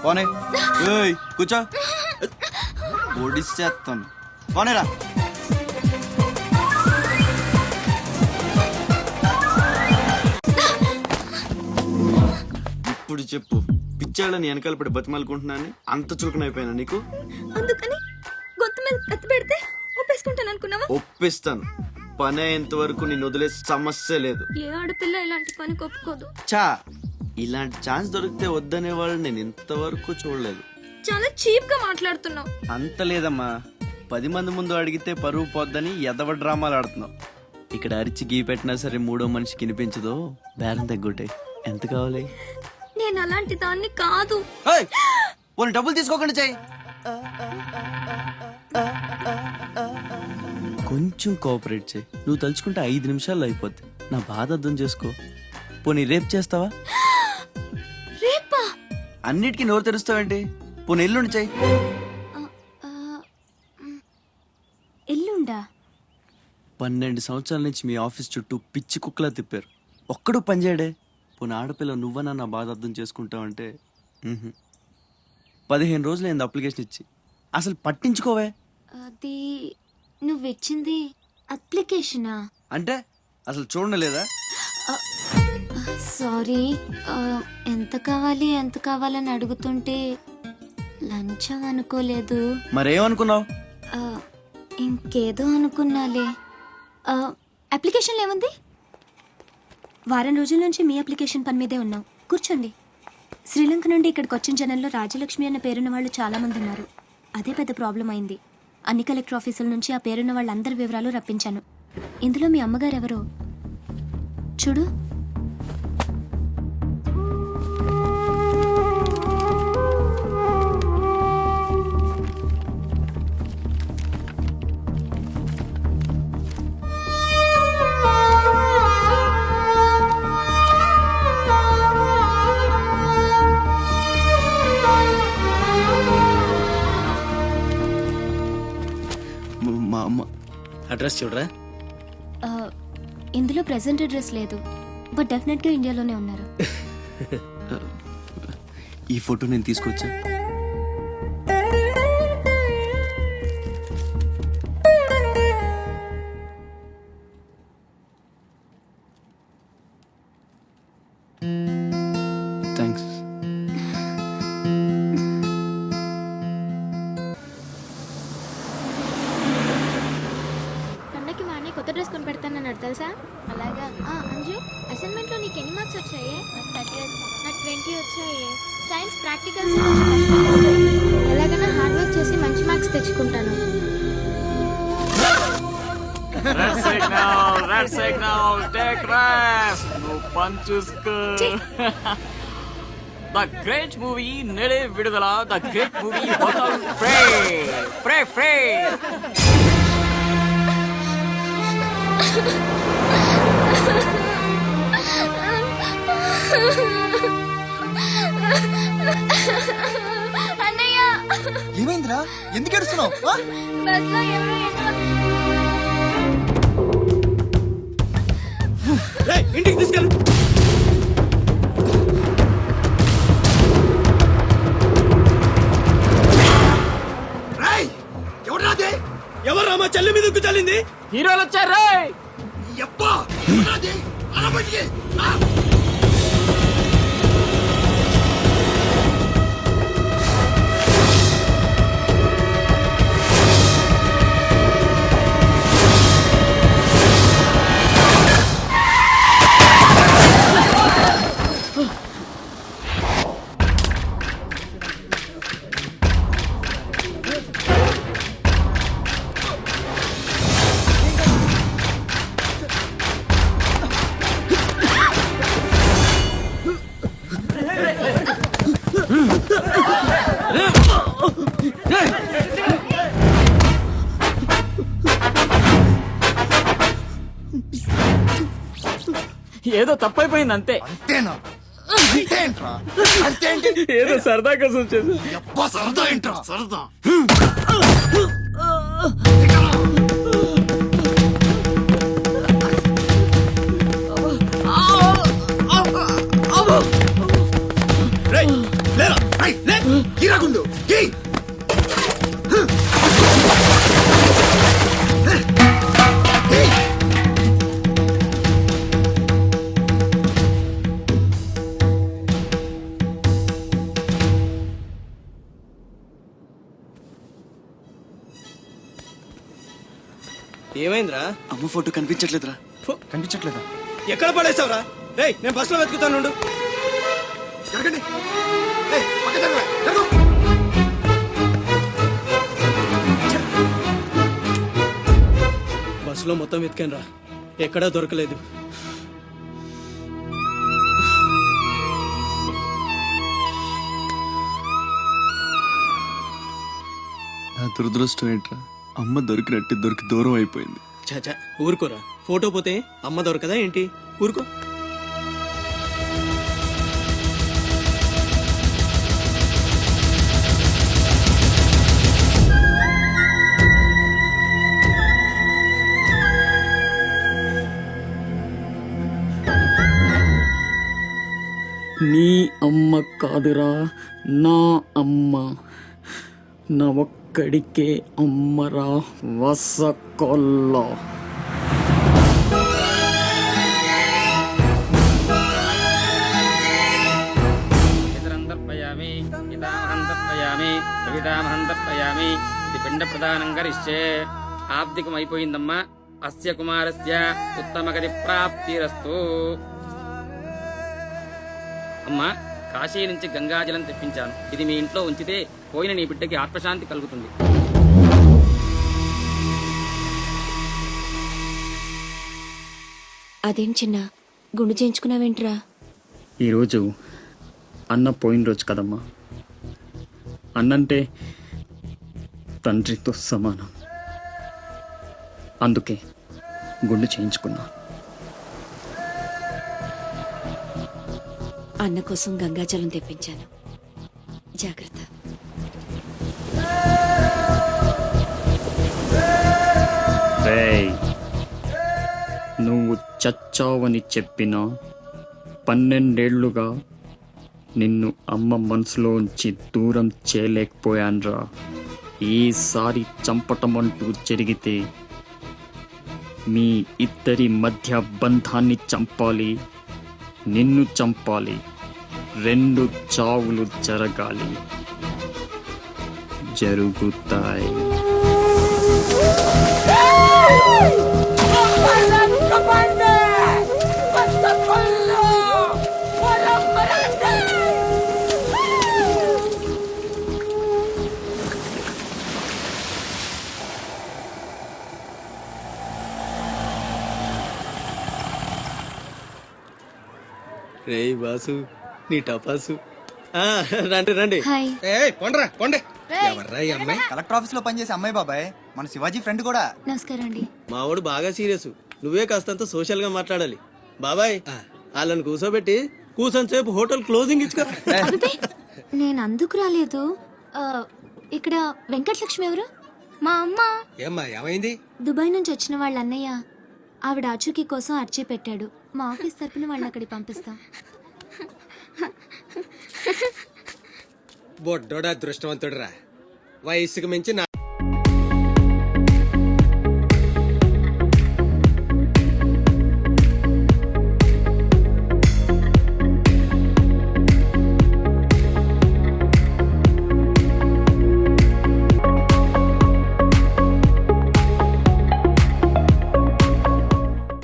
పోనే ఏయ్ కూర్చో ఓడిచేస్తాను పోనేరా ఇప్పుడు చెప్పు పిచ్చాళ్ళని వెనకాల పడి బతిమాలుకుంటున్నాను అంత చులకనైపోయినా నీకు అందుకని గొంతు మీద కత్తి పెడితే ఒప్పేసుకుంటాను అనుకున్నావా? ఒప్పిస్తాను పని అయ్యేంత వరకు నేను వదిలే సమస్య లేదు. ఏ ఆడపిల్ల ఇలాంటి పని ఒప్పుకోదు. చా ఇలాంటి ఛాన్స్ దొరికితే వద్దనే వాళ్ళు నేను ఇంతవరకు చూడలేదు. చాలా చీప్ గా మాట్లాడుతున్నావు. అంత లేదమ్మా 10 మంది ముందు అడిగితే పరువు పోద్దని ఎదవ డ్రామాలు ఆడుతున్నావు. ఇక్కడ అరిచి గీ పెట్టినా సరే మూడో మనిషికి వినిపించదో బేరం తగ్గుంటే ఎంత కావాలి? నేను అలాంటి దాన్ని కాదు. పోనీ డబ్బులు తీసుకోకుండా చెయ్యి. కొంచెం కోఆపరేట్ చేయి. నువ్వు తలుచుకుంటే 5 నిమిషాల్లో అయిపోద్ది. నా బాధ అర్థం చేసుకో. పోనీ రేపు చేస్తావా? రేపా? అన్నిటికీ నోరు తెరుస్తావేంటి? పోనీ ఎల్లుండి చెయ్యి. ఎల్లుండా? 12 సంవత్సరాల నుంచి మీ ఆఫీస్ చుట్టూ పిచ్చి కుక్కలా తిప్పారు. ఒక్కడు పనిచేయడే. పోనీ ఆడపిల్ల నువ్వన్నా నా బాధ అర్థం చేసుకుంటావంటే 15 రోజులు అయింది అప్లికేషన్ ఇచ్చి. అసలు పట్టించుకోవే. అది నువ్విచ్చింది అప్లికేషనా? అంటే అసలు చూడలేదా? సారీ, ఎంత కావాలని అడుగుతుంటే లంచం అనుకోలేదు. మరేమనుకున్నావు? ఇంకేదో అనుకున్నాలే. అప్లికేషన్లో ఏముంది? వారం రోజుల నుంచి మీ అప్లికేషన్ పని మీదే ఉన్నాం. కూర్చోండి. శ్రీలంక నుండి ఇక్కడికి వచ్చిన జనంలో రాజలక్ష్మి అన్న పేరున్న వాళ్ళు చాలా మంది ఉన్నారు. అదే పెద్ద ప్రాబ్లం అయింది. అన్ని కలెక్టర్ ఆఫీసుల నుంచి ఆ పేరున్న వాళ్ళందరి వివరాలు రప్పించాను. ఇందులో మీ అమ్మగారు ఎవరో చూడు. మా అమ్మ అడ్రస్ చూడరా. ఇందులో ప్రెసెంట్ అడ్రస్ లేదు, బట్ డెఫినెట్గా ఇండియాలోనే ఉన్నారు. ఈ ఫోటో నేను తీసుకొచ్చా. థ్యాంక్స్. పండగకి మా అన్నయ్య కొత్త డ్రెస్ కొని పెడతానన్నాడు తెలుసా? అలాగా. అంజు, అసైన్మెంట్లో నీకు ఎన్ని మార్క్స్ వచ్చాయి? నాకు 20 వచ్చాయి. సైన్స్ ప్రాక్టికల్స్ ఎలాగైనా హార్డ్ వర్క్ చేసి మంచి మార్క్స్ తెచ్చుకుంటాను. Red signal, take rest. No punches. The great movie Nede Vidudala, the great movie Hotel Frey. అన్నయ్య, ఏమైందిరా? ఎందుకు ఏడుస్తున్నావు? బస్లో ఎవరో ఇంటికి తీసుకెళ్ళు. ఎవరు మా చెల్లి మీద చల్లింది? హీరోలు వచ్చారు. ఏదో తప్పైపోయింది అంతే. అంతేనా? ఏదో సరదా కోసం చేసి. సరదా ఏంట్రా? సరదా లేరా? రాకుండు ఏమైందిరా? అమ్మ ఫోటో కనిపించట్లేదురా. కనిపించట్లేదా? ఎక్కడ పడేసావురా? రేయ్ నేను బస్సులో వెతుకుతాను ఉండు. జరగండి. ఏయ్, పక్క జరగరా, జరుగు. బస్సులో మొత్తం వెతికాను రా, ఎక్కడా దొరకలేదు. నా దురదృష్టం ఏంట్రా, అమ్మ దొరికి దూరం అయిపోయింది. చాచా ఊరుకోరా, ఫోటో పోతే అమ్మ దొరకదా ఏంటి? ఊరుకో. నీ అమ్మ కాదురా, నా అమ్మ. నా ఒక్కడికే అమ్మరా వసకొల్ల. ఇతరంతర్పయామి ఇదామహంతర్పయామి ప్రవిదామహంతర్పయామి ఇది పిండ ప్రదానం కరిష్యే. ఆబ్దికం అయిపోయిందమ్మా. అస్య కుమారస్య ఉత్తమగతి ప్రాప్తిరస్తు. అమ్మా, కాశీ నుంచి గంగాజలం తెప్పించాను. ఇది మీ ఇంట్లో ఉంచితే పోయిన నీ బిడ్డకి ఆత్మశాంతి కలుగుతుంది. అదేం చిన్న గుండు చేయించుకున్నావేంట్రా? ఈరోజు అన్న పోయిన రోజు కదమ్మా. అన్నంటే తండ్రితో సమానం. అందుకే గుండు చేయించుకున్నా. అన్న కోసం గంగాజలం తెప్పించాను, జాగ్రత్త. రేయ్, నువ్వు చచ్చావని చెప్పినా 12 ఏళ్లుగా నిన్ను అమ్మ మనసులోంచి దూరం చేయలేకపోయాన్రా. ఈసారి చంపటం అంటూ జరిగితే మీ ఇద్దరి మధ్య బంధాన్ని చంపాలి, నిన్ను చంపాలి. 2 చావులు జరగాలి. జరుగుతాయి. రేయ్ బాసు, నీ టపాసు. రండి రండి. హాయ్. కొండ్రా కొండే. ఎవర్రా ఈ అమ్మాయి? కలెక్టర్ ఆఫీస్ లో పనిచేసే అమ్మాయి బాబాయ్, మన శివాజీ ఫ్రెండ్ కూడా. నమస్కారం అండి. మావాడు బాగా సీరియస్, నువ్వే కాస్తంత సోషల్ గా మాట్లాడాలి. బాబాయ్ వాళ్ళని కూర్చోబెట్టి కూర్చొని సేపు హోటల్ క్లోజింగ్ ఇచ్చుకో. అబ్బే, నేను అందుకు రాలేదు. ఇక్కడ వెంకటలక్ష్మి ఎవరు? మా అమ్మ. ఏమ్మా ఏమైంది? దుబాయ్ నుంచి వచ్చిన వాళ్ళ అన్నయ్య ఆవిడ ఆచూకీ కోసం అర్చీ పెట్టాడు. మా ఆఫీస్ తరపున వాళ్ళని అక్కడికి పంపిస్తాం. బొడ్డోడా అదృష్టవంతుడురా, వయసుకు మించి